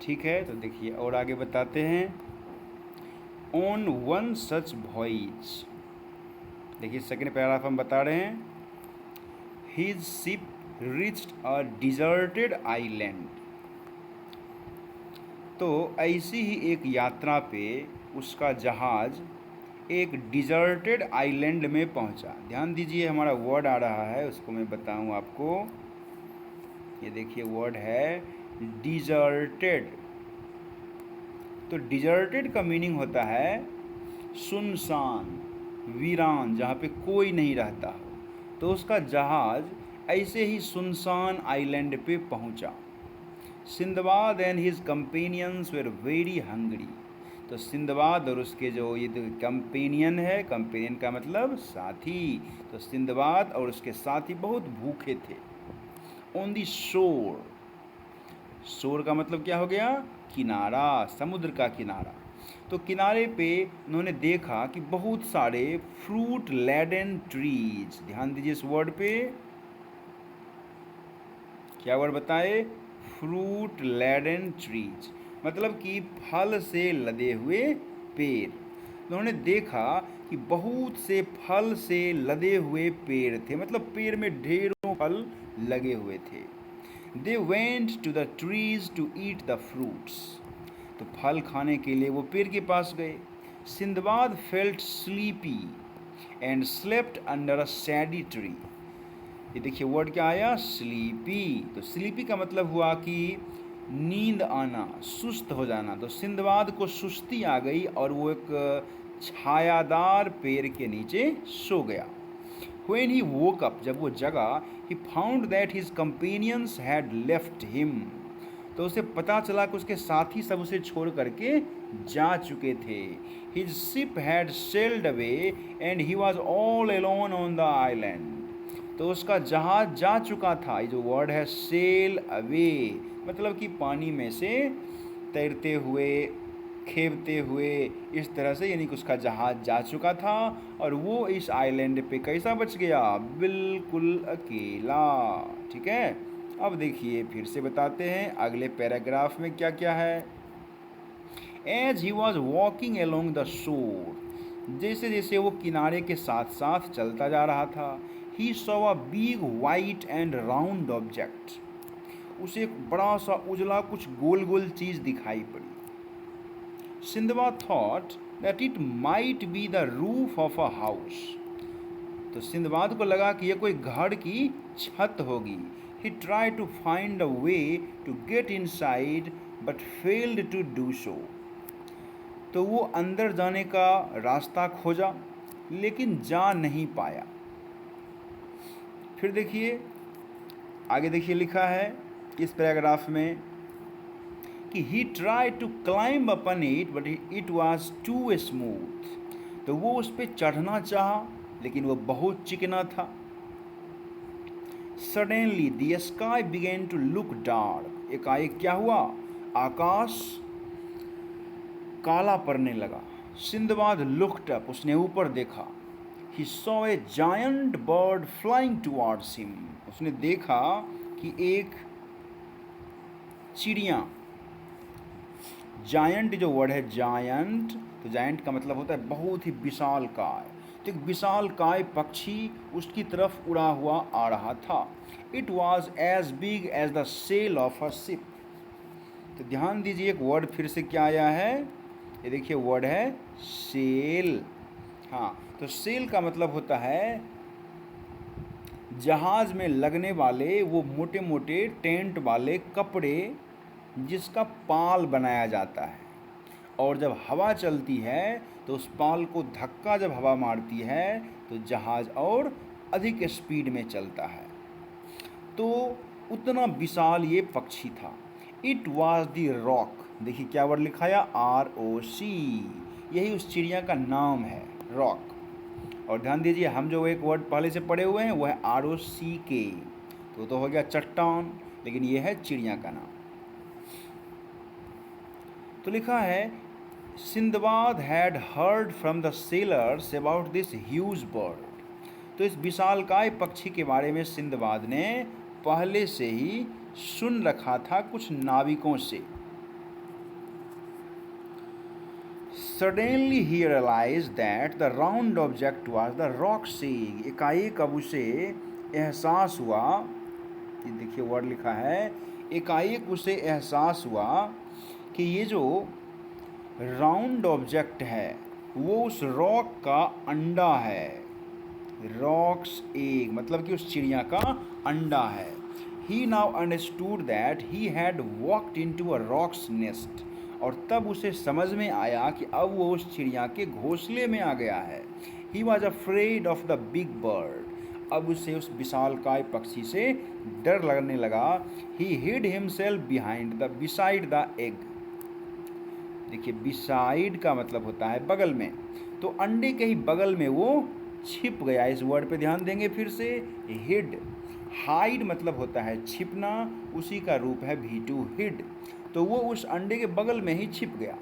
ठीक है, तो देखिए और आगे बताते हैं। ऑन वन सच वॉइज, देखिए सेकेंड पैराग्राफ हम बता रहे हैं। हिज शिप रिच्ड अ डिजर्टेड आइलैंड। तो ऐसी ही एक यात्रा पे उसका जहाज़ एक डिजर्टेड आइलैंड में पहुंचा। ध्यान दीजिए, हमारा वर्ड आ रहा है, उसको मैं बताऊं आपको। ये देखिए वर्ड है डिजर्टेड। तो डिजर्टेड का मीनिंग होता है सुनसान, वीरान, जहाँ पे कोई नहीं रहता हो। तो उसका जहाज़ ऐसे ही सुनसान आइलैंड पे पहुंचा। Sinbad and his companions were very hungry. तो सिंदबाद और उसके जो ये कंपेनियन है, कंपेनियन का मतलब साथी, तो सिंदबाद और उसके साथी बहुत भूखे थे। ऑन दी शोर, शोर का मतलब क्या हो गया? किनारा, समुद्र का किनारा। तो किनारे पे उन्होंने देखा कि बहुत सारे फ्रूट लैडन ट्रीज। ध्यान दीजिए इस वर्ड पे, क्या वर्ड बताए? फ्रूट लैडन ट्रीज, मतलब कि फल से लदे हुए पेड़। उन्होंने देखा कि बहुत से फल से लदे हुए पेड़ थे, मतलब पेड़ में ढेरों फल लगे हुए थे। They went to the trees to eat the fruits. तो फल खाने के लिए वो पेड़ के पास गए। Sinbad felt sleepy and slept under a सैडी tree. ये देखिए वर्ड क्या आया? स्लीपी। तो स्लीपी का मतलब हुआ कि नींद आना, सुस्त हो जाना। तो सिंदबाद को सुस्ती आ गई और वो एक छायादार पेड़ के नीचे सो गया। When he woke up, जब वो जगा, he found that his companions had left him. तो उसे पता चला कि उसके साथी सब उसे छोड़ करके जा चुके थे। His ship had sailed away and he was all alone on the island. तो उसका जहाज जा चुका था। ये जो वर्ड है सेल अवे, मतलब कि पानी में से तैरते हुए, खेवते हुए, इस तरह से, यानी कि उसका जहाज जा चुका था और वो इस आइलैंड पे कैसा बच गया? बिल्कुल अकेला। ठीक है, अब देखिए फिर से बताते हैं अगले पैराग्राफ में क्या क्या है। As he was walking along the shore, जैसे जैसे वो किनारे के साथ साथ चलता जा रहा था, he saw a big white and round object. उसे एक बड़ा सा उजला कुछ गोल गोल चीज़ दिखाई पड़ी। Sindbad thought that it might be the roof of a house. तो सिंदबाद को लगा कि यह कोई घर की छत होगी। He try to find a way to get inside but failed to do so. तो वो अंदर जाने का रास्ता खोजा लेकिन जा नहीं पाया। फिर देखिए आगे, देखिए लिखा है इस पैराग्राफ में कि he try to climb upon it but it was too smooth. तो वो उस पर चढ़ना चाहा लेकिन वो बहुत चिकना था। Suddenly the sky began to look dark. एकाएक क्या हुआ? आकाश काला पड़ने लगा। सिंदबाद लुक्ड अप, उसने ऊपर देखा। He saw a giant bird flying towards him. उसने देखा कि एक चिड़िया, जायंट जो वर्ड है जायंट, तो जायंट का मतलब होता है बहुत ही विशाल काय। तो एक विशाल काय पक्षी उसकी तरफ उड़ा हुआ आ रहा था। It was as big as the sail of a ship. तो ध्यान दीजिए एक वर्ड फिर से क्या आया है, ये देखिए वर्ड है सेल। हाँ, तो सेल का मतलब होता है जहाज में लगने वाले वो मोटे मोटे टेंट वाले कपड़े जिसका पाल बनाया जाता है, और जब हवा चलती है तो उस पाल को धक्का जब हवा मारती है तो जहाज़ और अधिक स्पीड में चलता है। तो उतना विशाल ये पक्षी था। It was the rock. देखिए क्या वर्ड लिखाया? ROC। यही उस चिड़िया का नाम है, रॉक। और ध्यान दीजिए हम जो एक वर्ड पहले से पढ़े हुए हैं वो है ROCK। तो हो गया चट्टान, लेकिन ये है चिड़िया का नाम। तो लिखा है Sinbad had heard from the sellers about this huge bird. तो इस विशालकाय पक्षी के बारे में सिंदबाद ने पहले से ही सुन रखा था कुछ नाविकों से। Suddenly he realize that the round object was the roc's egg. एकाएक अब उसे एहसास हुआ, ये देखिए वर्ड लिखा है, एकाएक उसे एहसास हुआ कि ये जो राउंड ऑब्जेक्ट है वो उस रॉक का अंडा है। रॉक्स एग मतलब कि उस चिड़िया का अंडा है। He now understood that he had walked into a roc's nest. और तब उसे समझ में आया कि अब वो उस चिड़िया के घोंसले में आ गया है। He was afraid of the big bird. अब उसे उस विशालकाय पक्षी से डर लगने लगा। ही hide himself behind the beside the egg. देखिए बिसाइड का मतलब होता है बगल में, तो अंडे के ही बगल में वो छिप गया। इस वर्ड पे ध्यान देंगे फिर से। हिड, हाइड मतलब होता है छिपना, उसी का रूप है भी टू हिड। तो वो उस अंडे के बगल में ही छिप गया।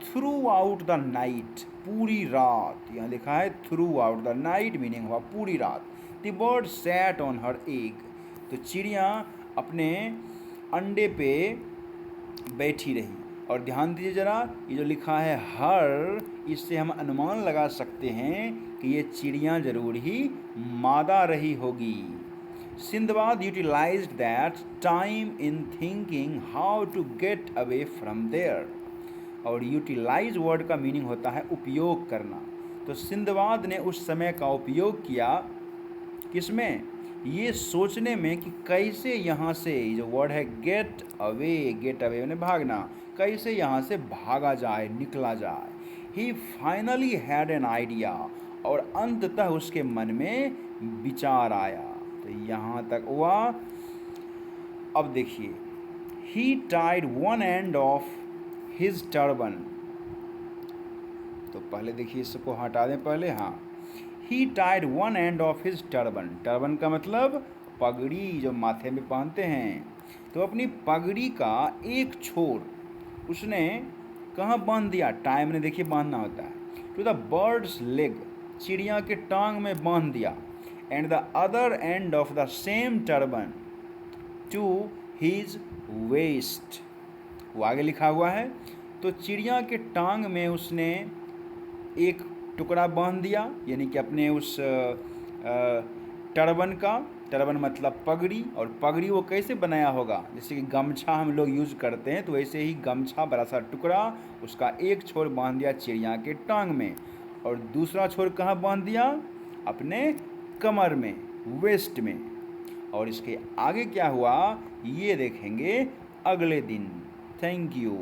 थ्रू आउट द नाइट, पूरी रात, यहाँ लिखा है through out the night meaning हुआ पूरी रात। The bird sat on her egg. तो चिड़िया अपने अंडे पे बैठी रही। और ध्यान दीजिए ज़रा, ये जो लिखा है हर, इससे हम अनुमान लगा सकते हैं कि ये चिड़िया ज़रूर ही मादा रही होगी। Sindbad utilized that time in thinking how to get away from there. और यूटिलाइज वर्ड का मीनिंग होता है उपयोग करना। तो सिंदबाद ने उस समय का उपयोग किया किसमें, ये सोचने में कि कैसे यहाँ से, ये जो वर्ड है गेट अवे यानी भागना, कैसे यहाँ से भागा जाए, निकला जाए। ही फाइनली हैड एन आइडिया। और अंततः उसके मन में विचार आया। तो यहाँ तक हुआ। अब देखिए, he tied one end of his turban. तो पहले देखिए इसको हटा दें पहले, हाँ। He tied one end of his turban. Turban का मतलब पगड़ी जो माथे में पहनते हैं। तो अपनी पगड़ी का एक छोर उसने कहाँ बांध दिया, टाइम ने देखिए बांधना होता है, टू द बर्ड्स लेग, चिड़िया के टांग में बांध दिया। And the other end of the same turban to his waist. वो आगे लिखा हुआ है। तो चिड़िया के टांग में उसने एक टुकड़ा बांध दिया, यानी कि अपने उस टर्बन का, टर्बन मतलब पगड़ी। और पगड़ी वो कैसे बनाया होगा, जैसे कि गमछा हम लोग यूज़ करते हैं, तो वैसे ही गमछा बड़ा सा टुकड़ा, उसका एक छोर बांध दिया चिड़िया के टांग में, और दूसरा छोर कहाँ बांध दिया, अपने कमर में, वेस्ट में। और इसके आगे क्या हुआ ये देखेंगे अगले दिन। Thank you.